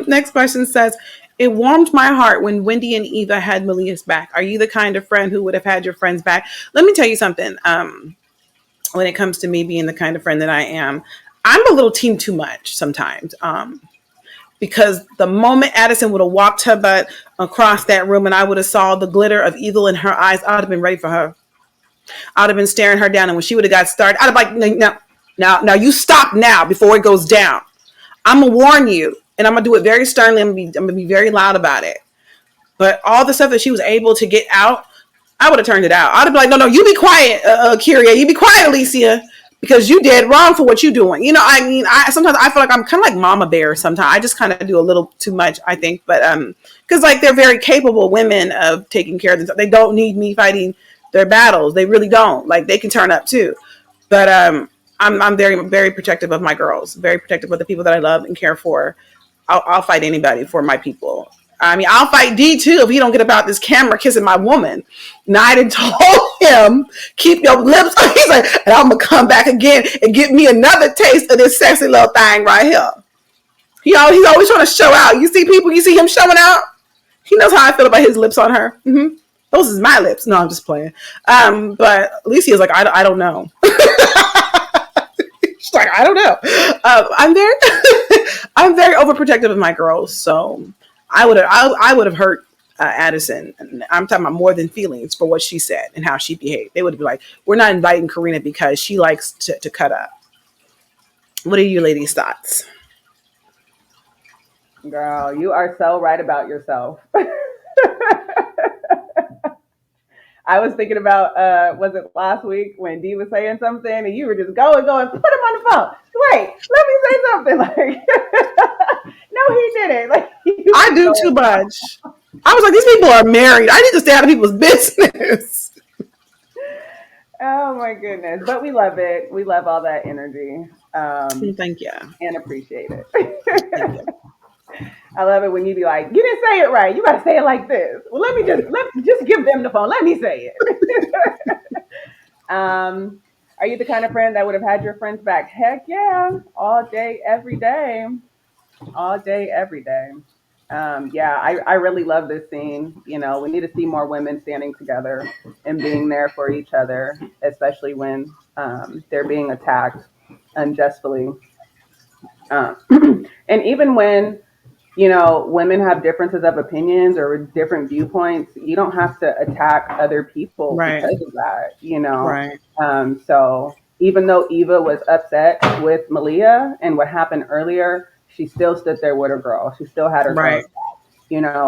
Next question says, it warmed my heart when Wendy and Eva had Malia's back. Are you the kind of friend who would have had your friend's back? Let me tell you something. When it comes to me being the kind of friend that I am, I'm a little team too much sometimes. Because the moment Addison would have walked her butt across that room and I would have saw the glitter of evil in her eyes, I would have been ready for her. I'd have been staring her down. And when she would have got started, I'd have like, no, now you stop now before it goes down. I'm going to warn you. And I'm going to do it very sternly. I'm going to be very loud about it. But all the stuff that she was able to get out, I would have turned it out. I'd have been like, no, you be quiet, Kyria. You be quiet, Alicia. Because you did wrong for what you're doing. I mean, sometimes I feel like I'm kind of like Mama Bear sometimes. I just kind of do a little too much, I think. But because like they're very capable women of taking care of themselves. They don't need me fighting their battles. They really don't. Like they can turn up too. But I'm very, very protective of my girls. Very protective of the people that I love and care for. I'll fight anybody for my people. I mean, I'll fight D too if he don't get about this camera kissing my woman. Now I done told him, keep your lips. He's like, and I'm gonna come back again and give me another taste of this sexy little thing right here. He's always trying to show out. You see people, you see him showing out. He knows how I feel about his lips on her. Mm-hmm. Those is my lips. No, I'm just playing. But Alicia's like, I don't know. She's like, I don't know. I'm very overprotective of my girls, so I would have hurt Addison. I'm talking about more than feelings for what she said and how she behaved. They would be like, we're not inviting Corenna because she likes to cut up. What are you ladies' thoughts? Girl, you are so right about yourself. I was thinking about, was it last week when Dee was saying something and you were just going, put him on the phone. Wait, let me say something. Like, no, he didn't. Like, I do too much. I was like, these people are married. I need to stay out of people's business. Oh my goodness. But we love it. We love all that energy. Thank you. And appreciate it. Thank you. I love it when you be like, you didn't say it right. You got to say it like this. Well, let me just give them the phone. Let me say it. Are you the kind of friend that would have had your friends back? Heck yeah. All day, every day. All day, every day. Yeah, I really love this scene. We need to see more women standing together and being there for each other, especially when they're being attacked unjustly. And even when women have differences of opinions or different viewpoints, you don't have to attack other people because of that, Right. So even though Eva was upset with Malia and what happened earlier, she still stood there with her girl. She still had her girl,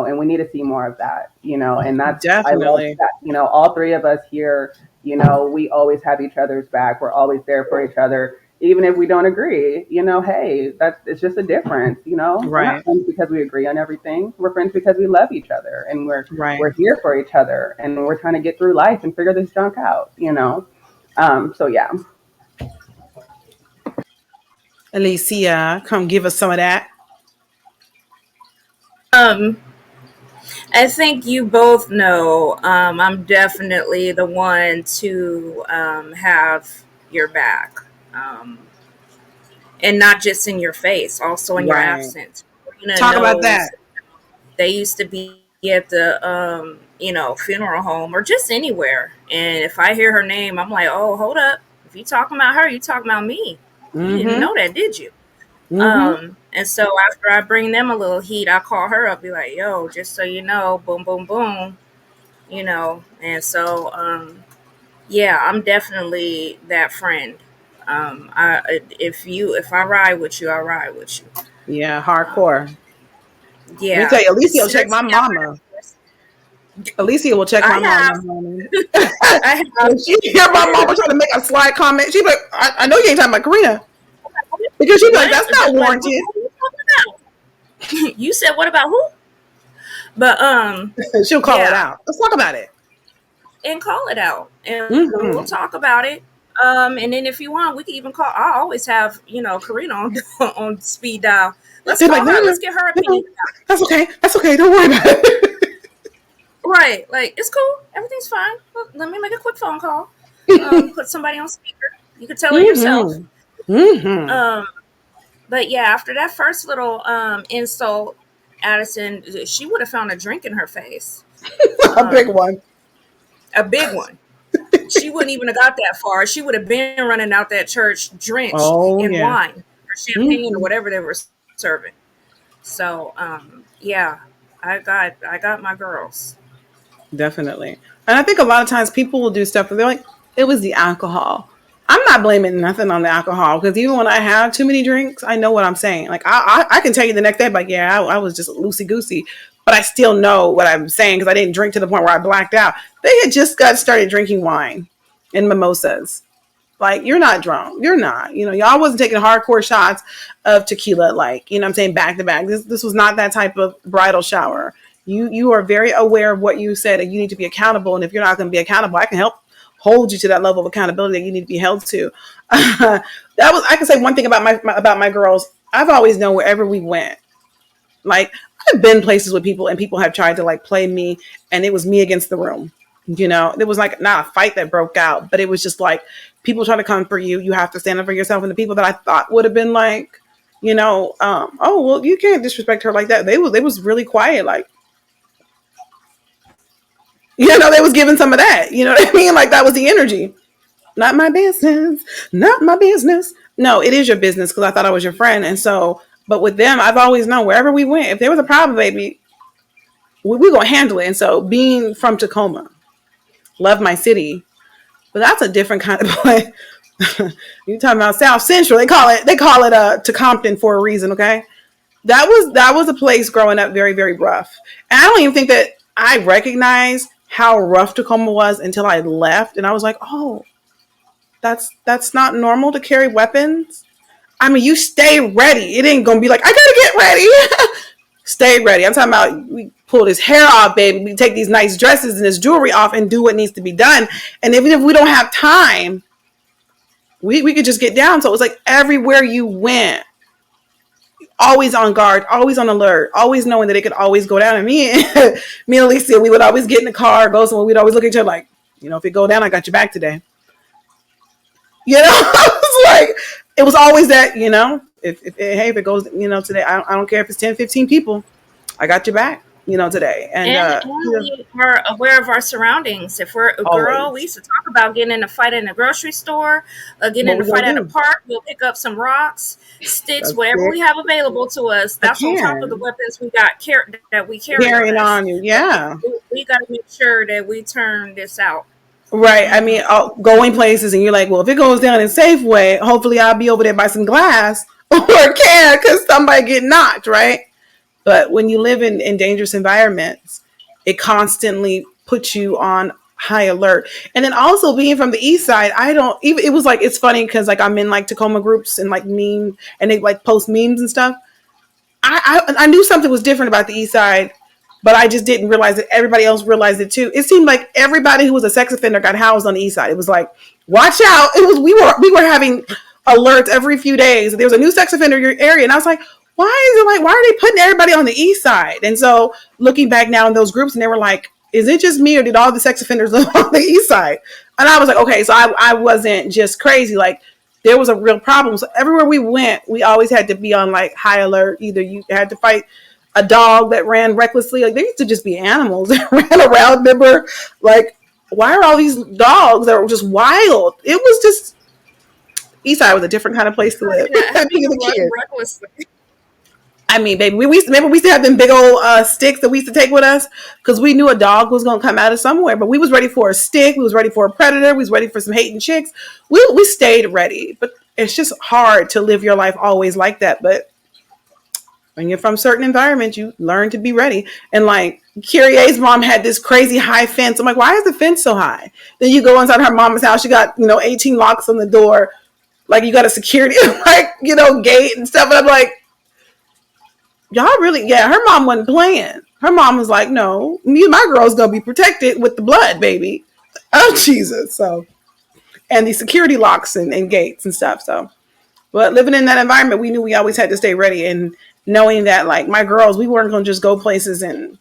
and we need to see more of that, and that's definitely, I love that, all three of us here, we always have each other's back. We're always there for each other. Even if we don't agree, hey, it's just a difference, We're not friends because we agree on everything. We're friends because we love each other and we're here for each other and we're trying to get through life and figure this junk out, So yeah. Alicia, come give us some of that. I think you both know I'm definitely the one to have your back. And not just in your face, also in your absence. Talk about that. They used to be at the funeral home or just anywhere, and if I hear her name, I'm like, oh, hold up. If you talking about her, you talking about me. You didn't know that, did you? And so after I bring them a little heat, I call her up, be like, yo, just so you know, boom, boom, boom, and so yeah, I'm definitely that friend. If I ride with you, I ride with you. Yeah, hardcore. Yeah. Let me tell you, Alicia will check my mama. Alicia will check my mama. When she hear my mama trying to make a slight comment, she be like, I know you ain't talking about Corenna. Because she be like, that's not warranted. You said what about who? But she'll call it out. Let's talk about it. And call it out. And we'll talk about it. And then if you want, we can even call. I always have, Corenna on speed dial. Let's call her. Let's get her opinion. That's okay. That's okay. Don't worry about it. Right. Like, it's cool. Everything's fine. Well, let me make a quick phone call. Put somebody on speaker. You can tell her yourself. But yeah, after that first little insult, Addison, she would have found a drink in her face, A big um, one. a big one. She wouldn't even have got that far. She would have been running out that church drenched Oh in yeah. wine or champagne or Hmm. whatever they were serving. So yeah, I got my girls. Definitely. And I think a lot of times people will do stuff and they're like, it was the alcohol. I'm not blaming nothing on the alcohol because even when I have too many drinks, I know what I'm saying. Like I can tell you the next day, like, yeah, I was just loosey goosey, but I still know what I'm saying because I didn't drink to the point where I blacked out. They had just got started drinking wine and mimosas. Like, you're not drunk. You're not. Y'all wasn't taking hardcore shots of tequila, like, I'm saying, back to back. This was not that type of bridal shower. You are very aware of what you said and you need to be accountable. And if you're not going to be accountable, I can help hold you to that level of accountability that you need to be held to. I can say one thing about my girls. I've always known wherever we went, like, I've been places with people and people have tried to like play me and it was me against the room. There was like not a fight that broke out, but it was just like people try to come for you. You have to stand up for yourself. And the people that I thought would have been like, oh, well, you can't disrespect her like that. They was really quiet. Like, they was giving some of that, you know what I mean? Like, that was the energy. Not my business. Not my business. No, it is your business because I thought I was your friend. And so, but with them, I've always known wherever we went, if there was a problem, baby, we're going to handle it. And so being from Tacoma, love my city, but that's a different kind of play. You talking about South Central. They call it to Compton for a reason, okay? That was a place growing up very, very rough. And I don't even think that I recognized how rough Tacoma was until I left. And I was like, oh, that's not normal to carry weapons. I mean, you stay ready. It ain't gonna be like, I gotta get ready. Stay ready. I'm talking about we pull his hair off, baby. We take these nice dresses and his jewelry off and do what needs to be done. And even if we don't have time, we could just get down. So it was like everywhere you went, always on guard, always on alert, always knowing that it could always go down. And me and Alicia, we would always get in the car, go somewhere. We'd always look at each other like, if it go down, I got your back today. It was like, it was always that, if it goes, today, I don't care if it's 10, 15 people, I got your back, today. And, And we are aware of our surroundings. If we're a girl, we always, used to talk about getting in a fight in the grocery store, getting what in a we gonna fight at a do? park. We'll pick up some rocks, sticks, That's whatever it. we have available to us. I That's on top of the can. weapons that we carry on Carrying us. on you. But Yeah. we got to make sure that we turn this out. Right. I Hmm. mean, going places and you're like, well, if it goes down in Safeway, hopefully I'll be over there by some glass or a can because somebody get knocked, right? But when you live in dangerous environments, it constantly puts you on high alert. And then also being from the east side, I don't even, it was like, it's funny because like I'm in like Tacoma groups and like meme and they like post memes and stuff. I knew something was different about the East Side, but I just didn't realize that everybody else realized it too. It seemed like everybody who was a sex offender got housed on the East Side. It was like, watch out! It was we were having alerts every few days. There was a new sex offender in your area, and I was like, why are they putting everybody on the East Side? And so looking back now in those groups, and they were like, is it just me or did all the sex offenders live on the East Side? And I was like, okay, so I wasn't just crazy. Like, there was a real problem. So everywhere we went, we always had to be on like high alert. Either you had to fight a dog that ran recklessly. Like, they used to just be animals that ran around. Remember, like, why are all these dogs that were just wild? It was just, Eastside was a different kind of place to live. Being a Run kid. recklessly. I mean, baby, we used to have them big old sticks that we used to take with us because we knew a dog was gonna come out of somewhere. But we was ready for a stick. We was ready for a predator. We was ready for some hating chicks. We stayed ready. But it's just hard to live your life always like that. But when you're from certain environments, you learn to be ready. And like Kyrie's mom had this crazy high fence. I'm like, why is the fence so high? Then you go inside her mama's house. She got 18 locks on the door. Like, you got a security like gate and stuff. And I'm like, y'all really, yeah, her mom wasn't playing. Her mom was like, no, me and my girl's gonna be protected with the blood, baby. Oh, Jesus. So, and the security locks and gates and stuff. So, but living in that environment, we knew we always had to stay ready. And knowing that, like, my girls, we weren't gonna just go places and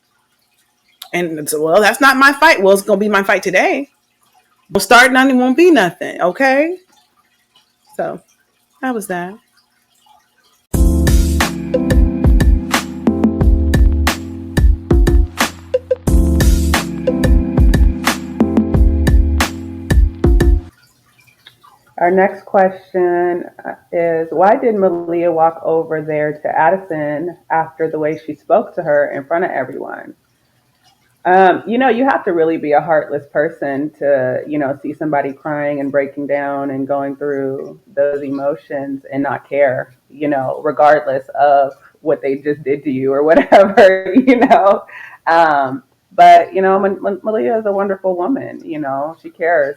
so, well, that's not my fight. Well, it's gonna be my fight today. We'll start none, it won't be nothing. Okay. So that was that. Our next question is, why did Malia walk over there to Addison after the way she spoke to her in front of everyone? You have to really be a heartless person to, see somebody crying and breaking down and going through those emotions and not care, regardless of what they just did to you or whatever, But, Malia is a wonderful woman, she cares.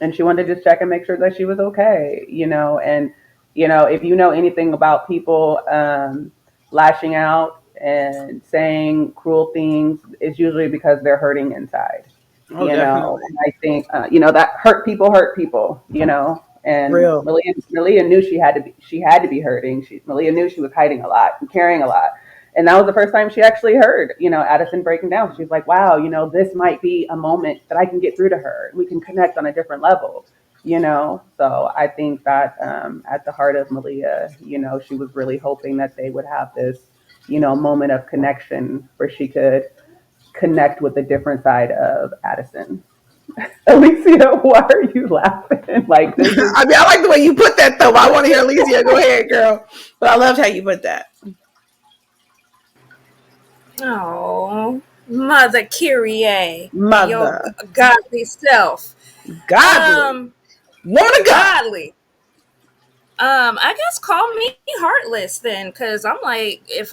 And she wanted to just check and make sure that she was okay, and if you know anything about people lashing out and saying cruel things, it's usually because they're hurting inside, Oh, definitely. and I think that hurt people, and Real. Malia knew she had to be hurting. Malia knew she was hiding a lot and carrying a lot, and that was the first time she actually heard, Addison breaking down. She's like, wow, this might be a moment that I can get through to her. We can connect on a different level, So I think that at the heart of Malia, she was really hoping that they would have this, moment of connection where she could connect with a different side of Addison. Alicia, why are you laughing? Like this is I mean, I like the way you put that though. I want to hear Alicia. Go ahead, girl. But I loved how you put that. Oh, Mother Kyrie, your Mother. godly self. Godly. Um, Woman of God. godly. I guess call me heartless then, because I'm like, if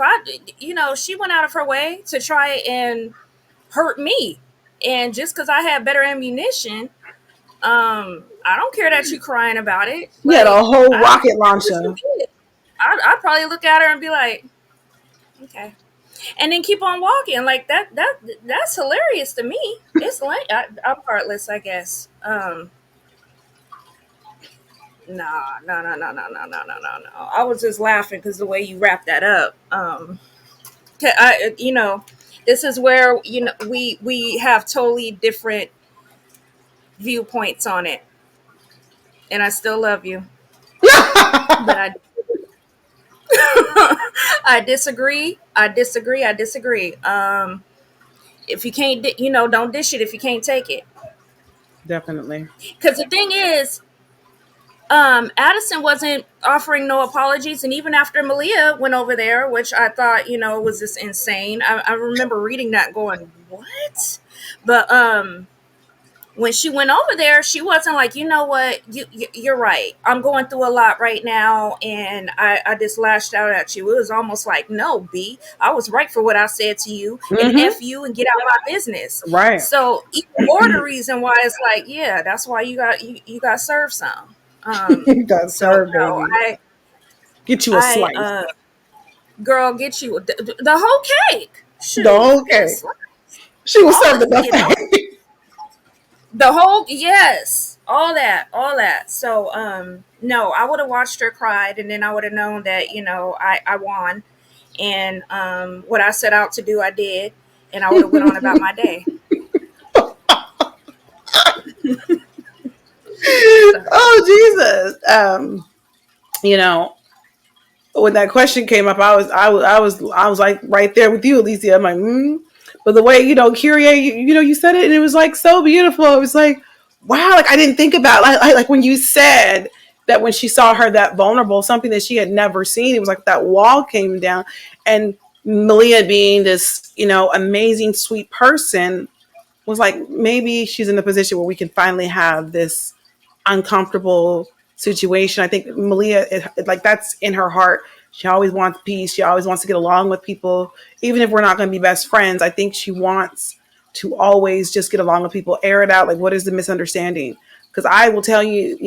she went out of her way to try and hurt me, and just because I had better ammunition, I don't care that you crying about it. You had a Like, whole I don't rocket care what you launcher. did. I'd probably look at her and be like, okay, and then keep on walking. Like that's hilarious to me. It's like I'm heartless, I guess. Nah, no, no, no, no, no, no, no, no, no. I was just laughing because the way you wrapped that up. This is where we have totally different viewpoints on it, and I still love you, but I I disagree. I disagree. I disagree. If you can't, don't dish it if you can't take it. Definitely. Because the thing is, Addison wasn't offering no apologies, and even after Malia went over there, which I thought was just insane. I remember reading that, going, "What?" But when she went over there, she wasn't like, you know what, you're right. I'm going through a lot right now, and I just lashed out at you. It was almost like, no, B, I was right for what I said to you, and Mm-hmm. F you and get out of my business. Right. So even more the reason why it's like, yeah, that's why you got served some. You got So served, no, baby. Get you a slice. girl, get you the whole cake. The Shoot, whole get a cake. slice. She was All served the buffet. the whole, yes, all that. So no, I would have watched her cried, and then I would have known that I won, and what I set out to do I did, and I would have went on about my day. So Oh Jesus. You know, when that question came up, I was like right there with you, Alicia. I'm like, But the way Kyrie, you said it, and it was like so beautiful. It was like, wow, like I didn't think about like when you said that when she saw her that vulnerable, something that she had never seen. It was like that wall came down, and Malia being this amazing, sweet person was like maybe she's in the position where we can finally have this uncomfortable situation. I think Malia, like that's in her heart. She always wants peace. She always wants to get along with people, even if we're not going to be best friends. I think she wants to always just get along with people, air it out. Like, what is the misunderstanding? Because I will tell you,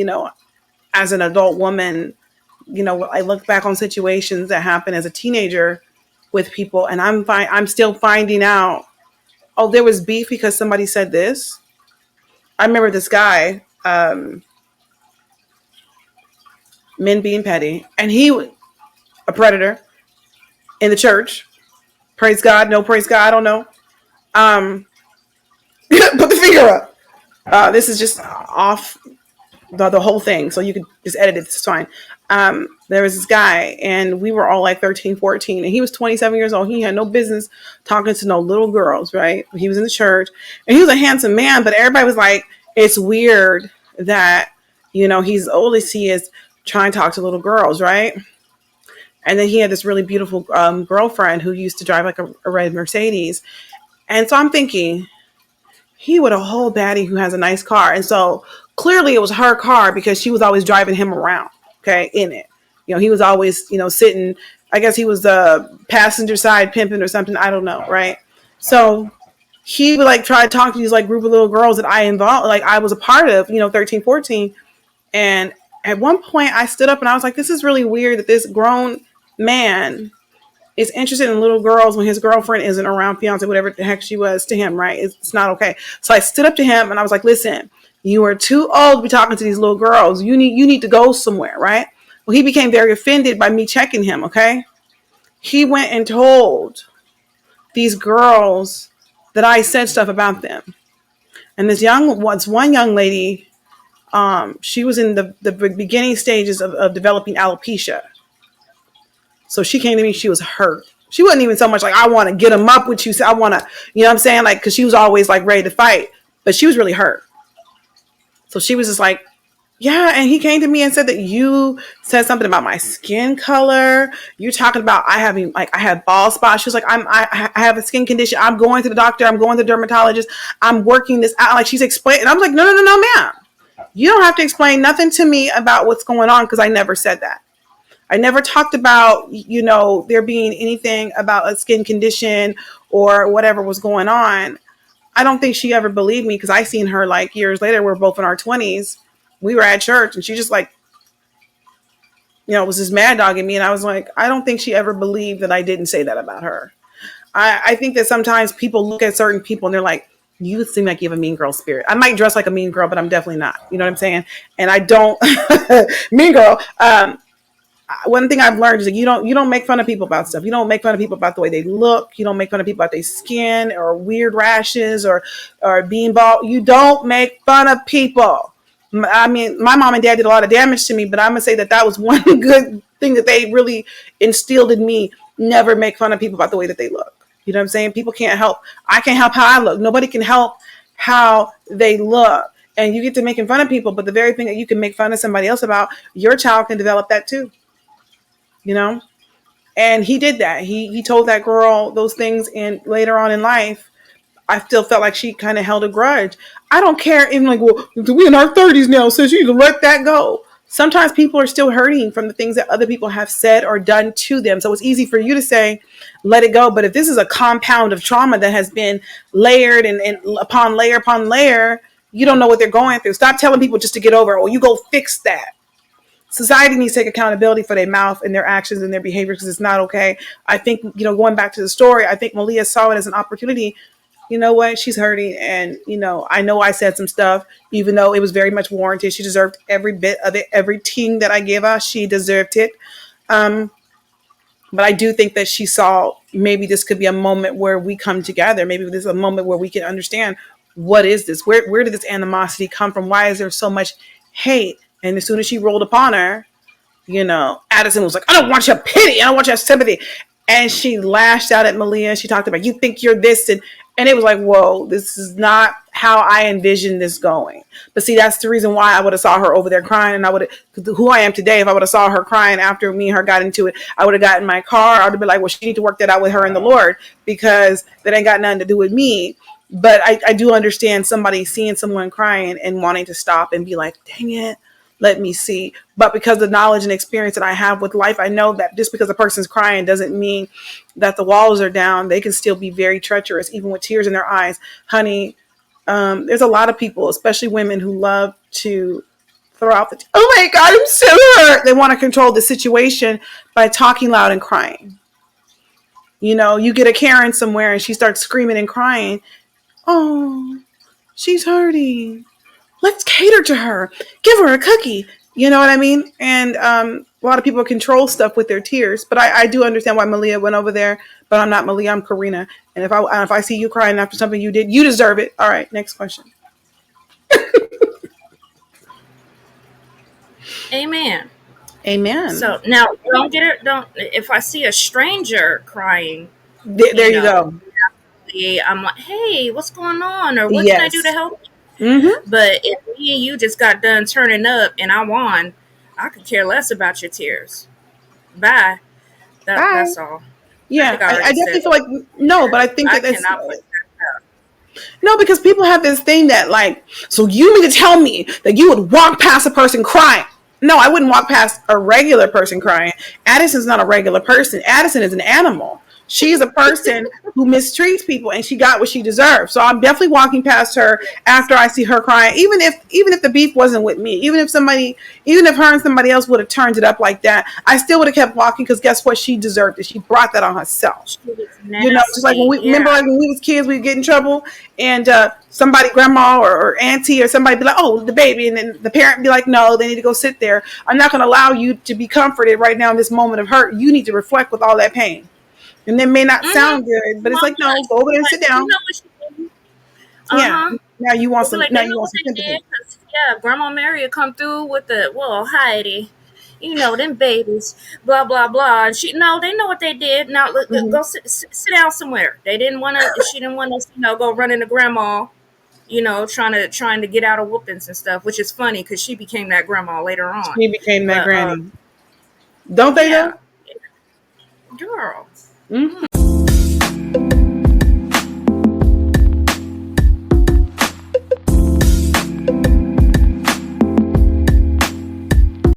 as an adult woman, I look back on situations that happened as a teenager with people, and I'm still finding out. Oh, there was beef because somebody said this. I remember this guy. Men being petty, and he was a predator in the church. Praise God, no praise God, I don't know. Um, put the finger up. This is just off the whole thing, so you could just edit it. It's fine. There was this guy, and we were all like 13, 14, and he was 27 years old. He had no business talking to no little girls, right? He was in the church, and he was a handsome man, but everybody was like, it's weird that he's old as he is, trying to talk to little girls, right? And then he had this really beautiful girlfriend who used to drive like a red Mercedes. And so I'm thinking, he with a whole baddie who has a nice car. And so clearly it was her car because she was always driving him around, okay, in it. He was always, sitting, I guess he was the passenger side pimping or something. I don't know, right? So he would like try to talk to these like group of little girls that I was a part of, 13, 14. And at one point I stood up and I was like, this is really weird that this grown man is interested in little girls when his girlfriend isn't around, fiance, whatever the heck she was to him, right? It's not okay. So I stood up to him and I was like, listen, you are too old to be talking to these little girls. You need to go somewhere, right? Well, he became very offended by me checking him, okay? He went and told these girls that I said stuff about them. And one young lady, she was in the beginning stages of developing alopecia. So she came to me, she was hurt. She wasn't even so much like, I want to get him up with you. So I want to, you know what I'm saying? Like, cause she was always like ready to fight, but she was really hurt. So she was just like, yeah. And he came to me and said that you said something about my skin color. You're talking about I have bald spots. She was like, I have a skin condition. I'm going to the doctor. I'm going to the dermatologist. I'm working this out. Like she's explaining. And I'm like, no, ma'am. You don't have to explain nothing to me about what's going on. Cause I never said that. I never talked about, there being anything about a skin condition or whatever was going on. I don't think she ever believed me because I seen her like years later. We're both in our 20s. We were at church and she just like, was just mad dogging me. And I was like, I don't think she ever believed that I didn't say that about her. I think that sometimes people look at certain people and they're like, you seem like you have a mean girl spirit. I might dress like a mean girl, but I'm definitely not. You know what I'm saying? And I don't mean girl. One thing I've learned is that you don't make fun of people about stuff. You don't make fun of people about the way they look. You don't make fun of people about their skin or weird rashes or being bald. You don't make fun of people. I mean, my mom and dad did a lot of damage to me, but I'm gonna say that was one good thing that they really instilled in me. Never make fun of people about the way that they look. You know what I'm saying? People can't help. I can't help how I look. Nobody can help how they look. And you get to making fun of people, but the very thing that you can make fun of somebody else about, your child can develop that too. And he did that. He told that girl those things, and later on in life, I still felt like she kind of held a grudge. I don't care. Even like, well, we in our 30s now, so you need to let that go. Sometimes people are still hurting from the things that other people have said or done to them. So it's easy for you to say, let it go. But if this is a compound of trauma that has been layered and upon layer, you don't know what they're going through. Stop telling people just to get over it. Or you go fix that. Society needs to take accountability for their mouth and their actions and their behavior because it's not okay. I think, going back to the story, I think Malia saw it as an opportunity. You know what? She's hurting. And, I know I said some stuff, even though it was very much warranted. She deserved every bit of it. Every ting that I gave her, she deserved it. But I do think that she saw maybe this could be a moment where we come together. Maybe this is a moment where we can understand, what is this? Where did this animosity come from? Why is there so much hate? And as soon as she rolled upon her, Addison was like, I don't want your pity. I don't want your sympathy. And she lashed out at Malia. She talked about, you think you're this. And it was like, whoa, this is not how I envisioned this going. But see, that's the reason why I would have saw her over there crying. And I would have, who I am today, if I would have saw her crying after me and her got into it, I would have gotten in my car. I would have been like, well, she need to work that out with her and the Lord, because that ain't got nothing to do with me. But I do understand somebody seeing someone crying and wanting to stop and be like, dang it, let me see. But because of the knowledge and experience that I have with life, I know that just because a person's crying doesn't mean that the walls are down. They can still be very treacherous, even with tears in their eyes. Honey, there's a lot of people, especially women, who love to throw out the, oh my God, I'm so hurt. They want to control the situation by talking loud and crying. You get a Karen somewhere and she starts screaming and crying. Oh, she's hurting. Let's cater to her. Give her a cookie. You know what I mean? And a lot of people control stuff with their tears. But I do understand why Malia went over there. But I'm not Malia. I'm Corenna. And if I see you crying after something you did, you deserve it. All right, next question. Amen. Amen. So now, don't get it. Don't. If I see a stranger crying, There you go. I'm like, hey, what's going on? Or what can I Yes. do to help? Mm-hmm. But if me and you just got done turning up and I won, I could care less about your tears. Bye. Bye. That's all. I Yeah, think I I already definitely said feel like no, but I think I that it's cannot put that up. no, because people have this thing that like, so you mean to tell me that you would walk past a person crying? No, I wouldn't walk past a regular person crying. Addison's not a regular person. Addison is an animal. She's a person who mistreats people, and she got what she deserved. So I'm definitely walking past her after I see her crying. Even if the beef wasn't with me, even if her and somebody else would have turned it up like that, I still would have kept walking because guess what? She deserved it. She brought that on herself. She was Just like when nasty. we remember, Yeah. like when we was kids, we'd get in trouble, and somebody, grandma or auntie or somebody, be like, "Oh, the baby," and then the parent be like, "No, they need to go sit there. I'm not going to allow you to be comforted right now in this moment of hurt. You need to reflect with all that pain." And it may not Mm-hmm. sound good, but it's Mama, like, no, go over there and sit you down. know what she did? Yeah. Uh-huh. Now you want They'll be some. like, Now they you know want what some they did. sympathy. 'Cause, yeah, Grandma Mary would come through with the, well, Heidi, you know, them babies, blah, blah, blah. And no, they know what they did. Now, Mm-hmm. go sit down somewhere. They didn't want to, she didn't want us, go run into grandma, trying to get out of whoopings and stuff, which is funny because she became that grandma later on. She became that But, granny. Don't they yeah, though? girl. Mm-hmm.